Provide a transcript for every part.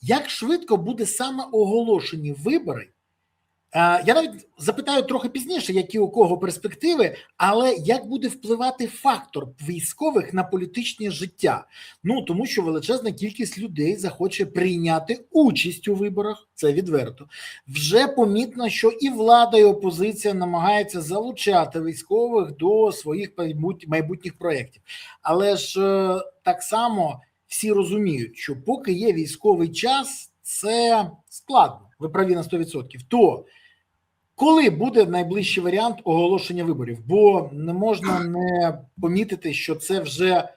Як швидко буде саме оголошені вибори? Я навіть запитаю трохи пізніше, які у кого перспективи, але як буде впливати фактор військових на політичне життя? Ну, тому що величезна кількість людей захоче прийняти участь у виборах, це відверто. Вже помітно, що і влада, і опозиція намагаються залучати військових до своїх майбутніх проєктів. Але ж так само всі розуміють, що поки є військовий час, це складно, ви праві на 100%. То коли буде найближчий варіант оголошення виборів? Бо не можна не помітити, що це вже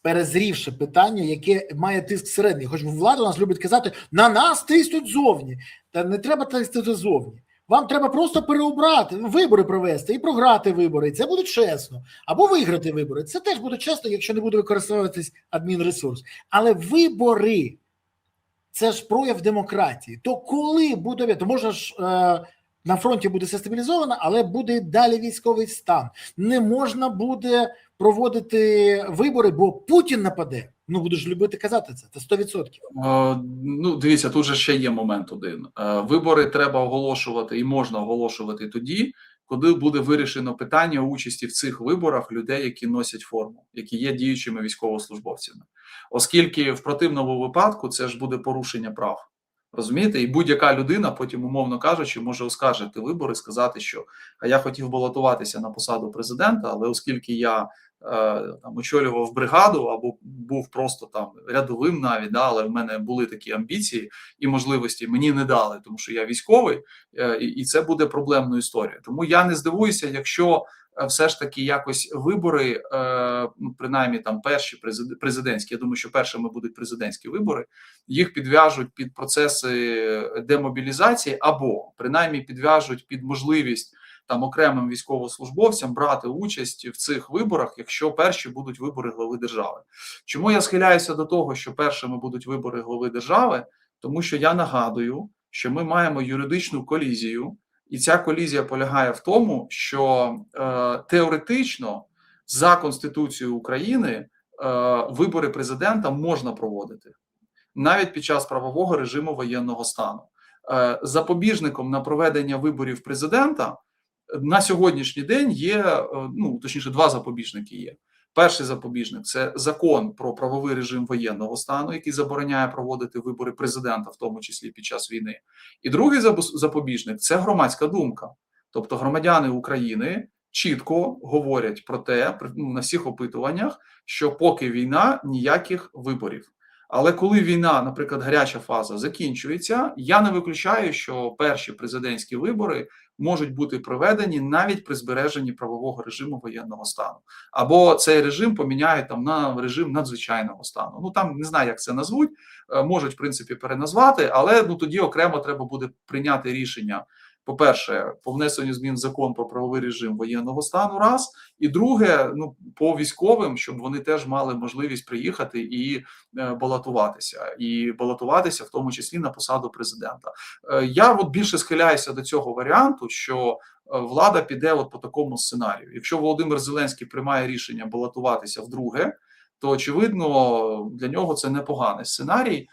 перезрівше питання, яке має тиск всередині. Хоч влада у нас любить казати, на нас тиснуть зовні. Та не треба тиснути зовні. Вам треба просто переобрати, вибори провести і програти вибори. І це буде чесно. Або виграти вибори. Це теж буде чесно, якщо не буде використовуватись адмінресурс. Але вибори – це ж прояв демократії. То коли буде, то можна ж на фронті буде все стабілізовано, але буде далі військовий стан. Не можна буде проводити вибори, бо Путін нападе. Ну, будеш любити казати це 100%. Ну, дивіться, тут же ще є момент один. Вибори треба оголошувати і можна оголошувати тоді, коли буде вирішено питання участі в цих виборах людей, які носять форму, які є діючими військовослужбовцями. Оскільки в противному випадку це ж буде порушення прав. Розумієте? І будь-яка людина потім, умовно кажучи, може оскаржити вибори, сказати, що а я хотів балотуватися на посаду президента, але оскільки я там очолював бригаду або був просто там рядовим навіть, да, але в мене були такі амбіції і можливості, мені не дали, тому що я військовий, і це буде проблемною історією. Тому я не здивуюся, якщо все ж таки якось вибори, принаймні там перші президентські, я думаю, що першими будуть президентські вибори, їх підв'яжуть під процеси демобілізації або принаймні підв'яжуть під можливість там окремим військовослужбовцям брати участь в цих виборах, якщо перші будуть вибори глави держави. Чому я схиляюся до того, що першими будуть вибори глави держави? Тому що я нагадую, що ми маємо юридичну колізію, і ця колізія полягає в тому, що теоретично за Конституцією України вибори президента можна проводити навіть під час правового режиму воєнного стану. Запобіжником на проведення виборів президента на сьогоднішній день є, ну, точніше, два запобіжники є. Перший запобіжник – це закон про правовий режим воєнного стану, який забороняє проводити вибори президента, в тому числі під час війни. І другий запобіжник – це громадська думка. Тобто громадяни України чітко говорять про те, на всіх опитуваннях, що поки війна, ніяких виборів. Але коли війна, наприклад, гаряча фаза закінчується, я не виключаю, що перші президентські вибори можуть бути проведені навіть при збереженні правового режиму воєнного стану. Або цей режим поміняють там на режим надзвичайного стану. Ну там не знаю, як це назвуть, можуть в принципі переназвати, але ну тоді окремо треба буде прийняти рішення. По-перше, по внесенню змін в закон про правовий режим воєнного стану, раз. І друге, ну, по військовим, щоб вони теж мали можливість приїхати і балотуватися. І балотуватися в тому числі на посаду президента. Я от більше схиляюся до цього варіанту, що влада піде от по такому сценарію. Якщо Володимир Зеленський приймає рішення балотуватися вдруге, то, очевидно, для нього це непоганий сценарій.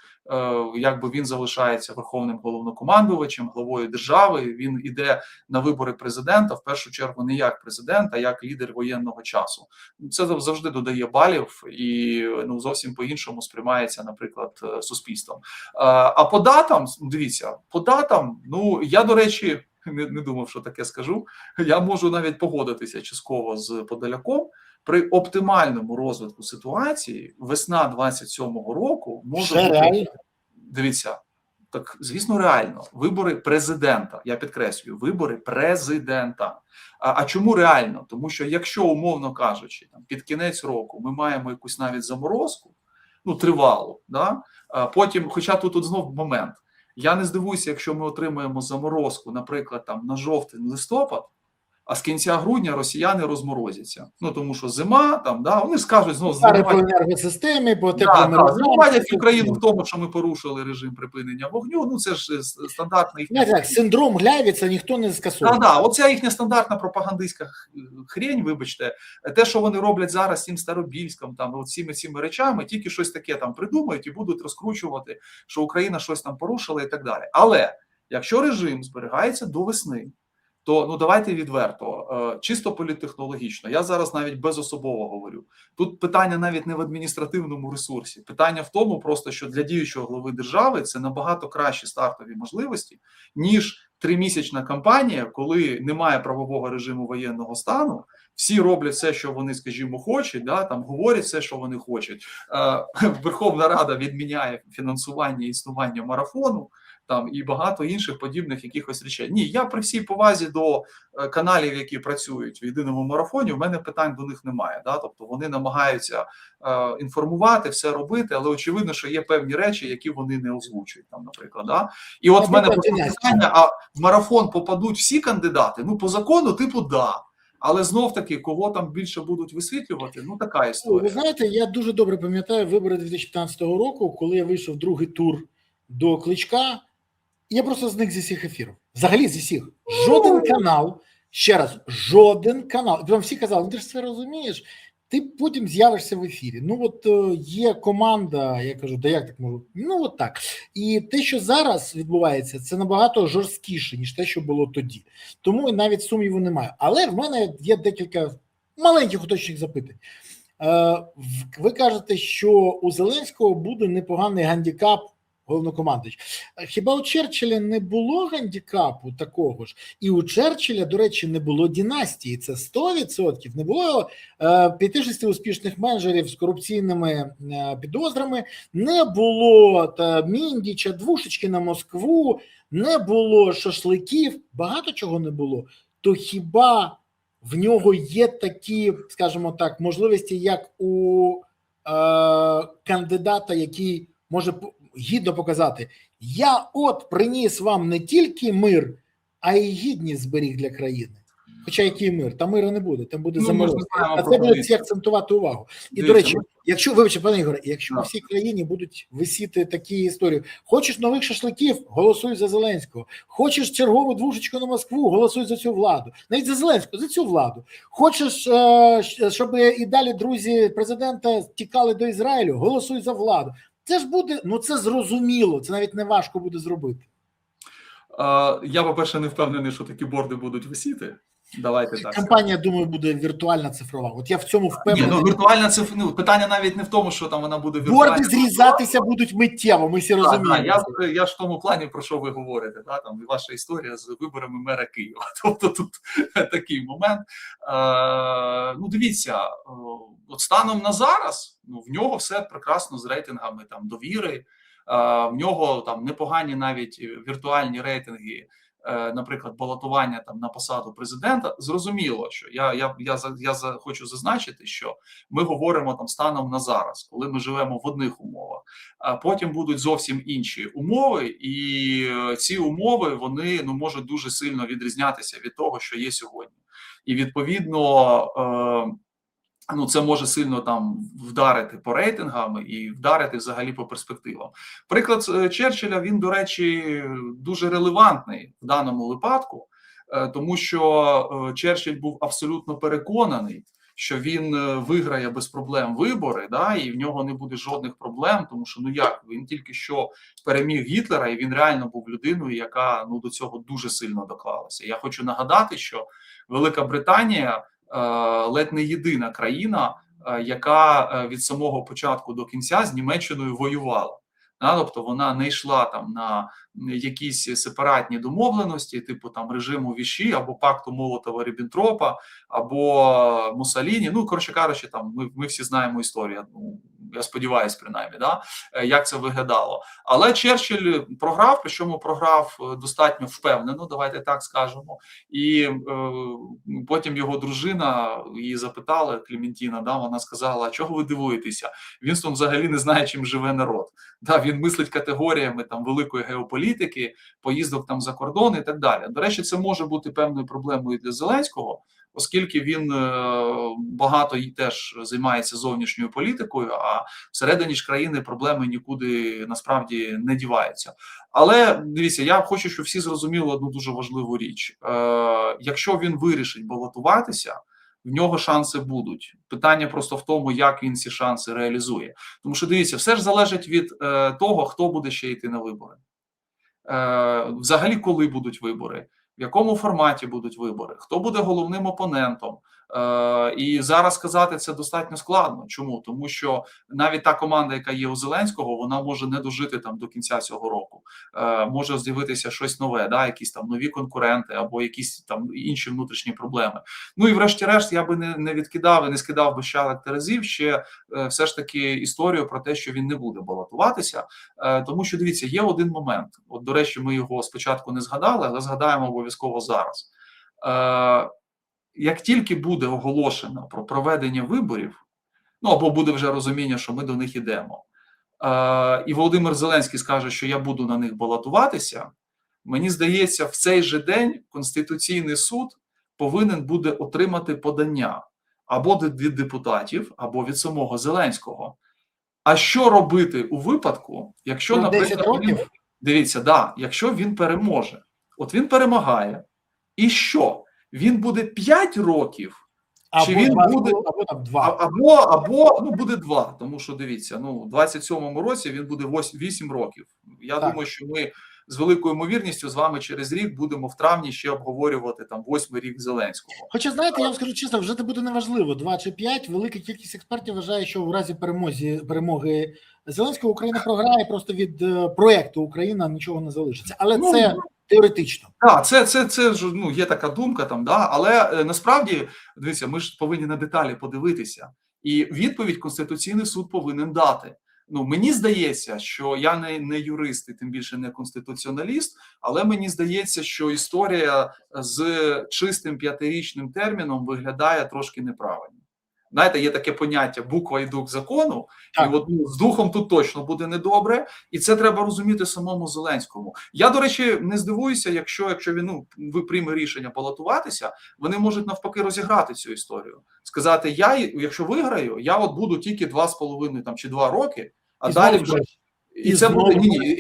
Якби він залишається верховним головнокомандувачем, главою держави, він іде на вибори президента, в першу чергу, не як президент, а як лідер воєнного часу. Це завжди додає балів і ну, зовсім по-іншому сприймається, наприклад, суспільством. А по датам, дивіться, по датам, ну, я, до речі, не думав, що таке скажу, я можу навіть погодитися частково з Подоляком. При оптимальному розвитку ситуації весна 27-го року може бути, дивіться, так, звісно, реально, вибори президента, я підкреслюю, вибори президента. А чому реально? Тому що якщо, умовно кажучи, там, під кінець року ми маємо якусь навіть заморозку, ну, тривалу, да? Потім, хоча тут знов момент, я не здивуюся, якщо ми отримаємо заморозку, наприклад, там, на жовтень-листопад, а з кінця грудня росіяни розморозяться. Ну, тому що зима, там, да, вони скажуть, знову Удари по енергосистемі, по тепломережам. звинуватять Україну в тому, що ми порушили режим припинення вогню. Ну, це ж стандартний синдром Глявіца ніхто не скасовує. Оця їхня стандартна пропагандистська хрень, вибачте, те, що вони роблять зараз з цим Старобільськом, там, от цими речами, тільки щось таке там придумають і будуть розкручувати, що Україна щось там порушила і так далі. Але якщо режим зберігається до весни, то, ну, давайте відверто, чисто політтехнологічно, я зараз навіть безособово говорю, тут питання навіть не в адміністративному ресурсі, питання в тому просто, що для діючого глави держави це набагато кращі стартові можливості, ніж 3-місячна кампанія, коли немає правового режиму воєнного стану, всі роблять все, що вони, скажімо, хочуть, да, там говорять все, що вони хочуть. Верховна Рада відміняє фінансування і існування марафону, там і багато інших подібних якихось речей. Ні, я при всій повазі до каналів, які працюють в єдиному марафоні, у мене питань до них немає. Да? Тобто вони намагаються інформувати, все робити, але очевидно, що є певні речі, які вони не озвучують. Там, наприклад, да? І от в мене питання: а в марафон попадуть всі кандидати? Ну, по закону, типу, да. Але знов-таки, кого там більше будуть висвітлювати, ну така історія. Ви знаєте, я дуже добре пам'ятаю вибори 2015 року, коли я вийшов в другий тур до Кличка, я просто зник зі всіх ефірів. Взагалі зі всіх. Жоден канал, ще раз, жоден канал. Прям всі казали, ти ж це розумієш, ти потім з'явишся в ефірі. Ну от є команда, я кажу, да як так можу? Ну от так. І те, що зараз відбувається, це набагато жорсткіше, ніж те, що було тоді. Тому навіть сумніву немає. Але в мене є декілька маленьких уточних запитань. Ви кажете, що у Зеленського буде непоганий гандікап головнокомандуючий. Хіба у Черчилля не було гандікапу такого ж? І у Черчилля, до речі, не було династії. Це 100%. Не було 5-6 успішних менеджерів з корупційними підозрами, не було Міндіча, двушечки на Москву, не було шашликів, багато чого не було. То хіба в нього є такі, скажімо так, можливості, як у кандидата, який може гідно показати: я от приніс вам не тільки мир, а й гідність зберіг для країни. Хоча який мир? Там миру не буде, там буде заморозка. А це буде всі акцентувати увагу. І, до речі, якщо, вибачте, пане Ігоре, якщо у всій країні будуть висіти такі історії: хочеш нових шашликів – голосуй за Зеленського. Хочеш чергову двушечку на Москву – голосуй за цю владу. Навіть за Зеленського, за цю владу. Хочеш, щоб і далі друзі президента тікали до Ізраїлю – голосуй за владу. Це ж буде, ну це зрозуміло, це навіть не важко буде зробити. Я, по-перше, не впевнений, що такі борди будуть висіти. Давайте так. Кампанія, думаю, буде віртуальна цифрова. От я в цьому впевнений. Ні, ну віртуальна цифрова, ну, питання навіть не в тому, що там вона буде віртуальна. Борди зрізатися будуть миттєво, ми всі розуміємо. Я ж в тому плані, про що ви говорите, да? Там ваша історія з виборами мера Києва. Тобто тут такий момент. Ну, дивіться, от станом на зараз, ну, в нього все прекрасно з рейтингами там довіри, в нього там непогані навіть віртуальні рейтинги, наприклад, балотування там на посаду президента. Зрозуміло, що я хочу зазначити, що ми говоримо там станом на зараз, коли ми живемо в одних умовах, а потім будуть зовсім інші умови, і ці умови, вони, ну, можуть дуже сильно відрізнятися від того, що є сьогодні. І відповідно, ну, це може сильно там вдарити по рейтингам і вдарити взагалі по перспективам. Приклад Черчилля, він, до речі, дуже релевантний в даному випадку, тому що Черчилль був абсолютно переконаний, що він виграє без проблем вибори, да, і в нього не буде жодних проблем, тому що, ну як, він тільки що переміг Гітлера, і він реально був людиною, яка, ну, до цього дуже сильно доклалася. Я хочу нагадати, що Велика Британія ледь не єдина країна, яка від самого початку до кінця з Німеччиною воювала. Тобто вона не йшла там на якісь сепаратні домовленості, типу там режиму Віші, або пакту Молотова-Ріббентропа, або Муссоліні. Ну, коротше кажучи, там ми всі знаємо історію. Ну, я сподіваюся, принаймні, да, як це виглядало. Але Черчилль програв, причому програв достатньо впевнено, давайте так скажемо. І потім його дружина, її запитала, Клементіна, да, вона сказала, чого ви дивуєтеся? Вінстон взагалі не знає, чим живе народ. Да, він мислить категоріями там великої геополітики, поїздок там за кордон і так далі. До речі, це може бути певною проблемою для Зеленського, оскільки він багато і теж займається зовнішньою політикою, а всередині ж країни проблеми нікуди насправді не діваються. Але дивіться, я хочу, щоб всі зрозуміли одну дуже важливу річ. Якщо він вирішить балотуватися, в нього шанси будуть. Питання просто в тому, як він ці шанси реалізує. Тому що, дивіться, все ж залежить від того, хто буде ще йти на вибори. Взагалі, коли будуть вибори, в якому форматі будуть вибори, хто буде головним опонентом. І зараз сказати це достатньо складно. Чому? Тому що навіть та команда, яка є у Зеленського, вона може не дожити там до кінця цього року. Може з'явитися щось нове, да, якісь там нові конкуренти або якісь там інші внутрішні проблеми. Ну і врешті-решт я би не відкидав і не скидав би щелек терезів ще все ж таки історію про те, що він не буде балотуватися. Тому що, дивіться, є один момент. От, до речі, ми його спочатку не згадали, але згадаємо обов'язково зараз. Як тільки буде оголошено про проведення виборів, ну або буде вже розуміння, що ми до них йдемо, і Володимир Зеленський скаже, що я буду на них балотуватися, мені здається, в цей же день Конституційний суд повинен буде отримати подання або від депутатів, або від самого Зеленського. А що робити у випадку, якщо, наприклад, він, дивіться, да, якщо він переможе, от він перемагає, і що? Він буде 5 років, або чи він буде або там 2. Або ну, буде 2, тому що, дивіться, ну, у 27-му році він буде 8 років. Я думаю, що ми з великою ймовірністю з вами через рік будемо в травні ще обговорювати там 8-й рік Зеленського. Хоча, знаєте, я вам скажу чесно, вже це буде неважливо, 2 чи 5. Велика кількість експертів вважає, що в разі перемоги Зеленського Україна програє, просто від проєкту Україна нічого не залишиться. Але це теоретично. Так, це ж ну, є така думка там, да, але насправді, дивіться, ми ж повинні на деталі подивитися. І відповідь Конституційний суд повинен дати. Ну, мені здається, що я не юрист і тим більше не конституціоналіст, але мені здається, що історія з чистим 5-річним терміном виглядає трошки неправильно. Знаєте, є таке поняття буква і дух закону, і от з духом тут точно буде недобре, і це треба розуміти самому Зеленському. Я, до речі, не здивуюся, якщо він прийме рішення балотуватися, вони можуть навпаки розіграти цю історію. Сказати, якщо виграю, я от буду тільки 2,5 там, чи 2 роки, а далі вже... І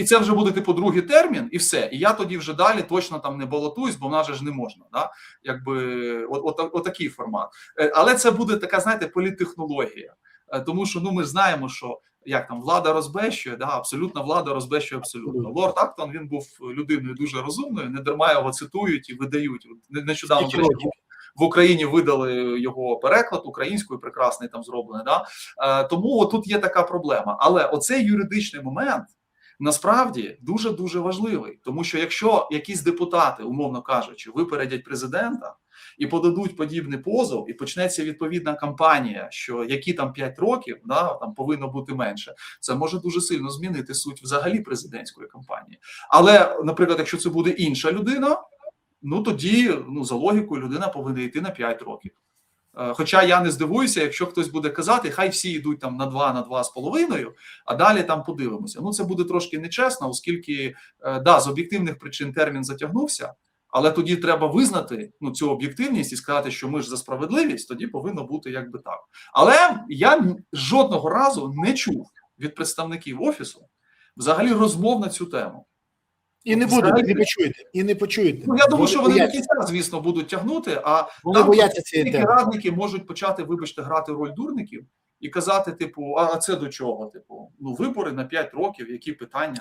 це вже буде типу другий термін, і все. І я тоді вже далі точно там не балотуюсь, бо в нас же ж не можна. Да? Якби отакий формат. Але це буде така, знаєте, політтехнологія. Тому що ми ж знаємо, що як там влада розбещує, да, абсолютна влада розбещує абсолютно. Лорд Актон, він був людиною дуже розумною, не дарма його цитують і видають. Нещодавно в Україні видали його переклад українською, прекрасний там зроблений. Да? Тому тут є така проблема. Але оцей юридичний момент насправді дуже-дуже важливий. Тому що якщо якісь депутати, умовно кажучи, випередять президента і подадуть подібний позов, і почнеться відповідна кампанія, що які там 5 років, да, там повинно бути менше, це може дуже сильно змінити суть взагалі президентської кампанії. Але, наприклад, якщо це буде інша людина, ну тоді, за логікою, людина повинна йти на 5 років. Хоча я не здивуюся, якщо хтось буде казати, хай всі йдуть там на 2, на 2,5, а далі там подивимося. Ну, це буде трошки нечесно, оскільки, да, з об'єктивних причин термін затягнувся, але тоді треба визнати цю об'єктивність і сказати, що ми ж за справедливість, тоді повинно бути якби так. Але я жодного разу не чув від представників Офісу взагалі розмов на цю тему. І не будуть, не почуєте. Ну, я думаю, що вони до кінця, звісно, будуть тягнути, а вони бояться цієї теми. радники можуть почати, вибачте, грати роль дурників і казати, типу, а це до чого? Типу, вибори на 5 років, які питання?